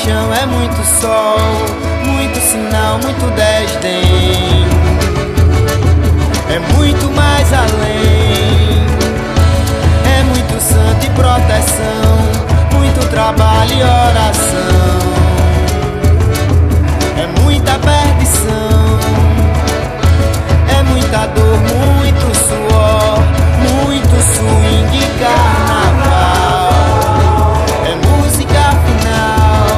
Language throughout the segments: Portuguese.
paixão é muito sol, muito sinal, muito desdém. É muito mais além, é muito santo e proteção, muito trabalho e oração. É muita perdição, é muita dor, muito suor, muito swing e carnaval. É música final,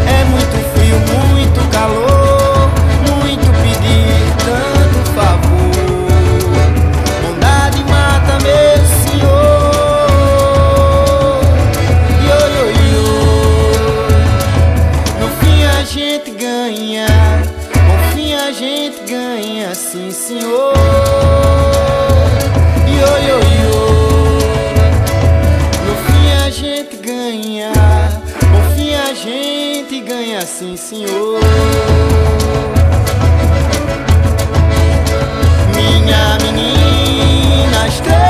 é muito frio, muito calor, muito pedir tanto favor. Bondade mata, meu senhor. Yo, yo, yo. No fim a gente ganha, no fim a gente ganha, sim senhor. Yo, yo, yo. No fim a gente ganha, no fim a gente ganha, sim senhor. Minha menina estrela,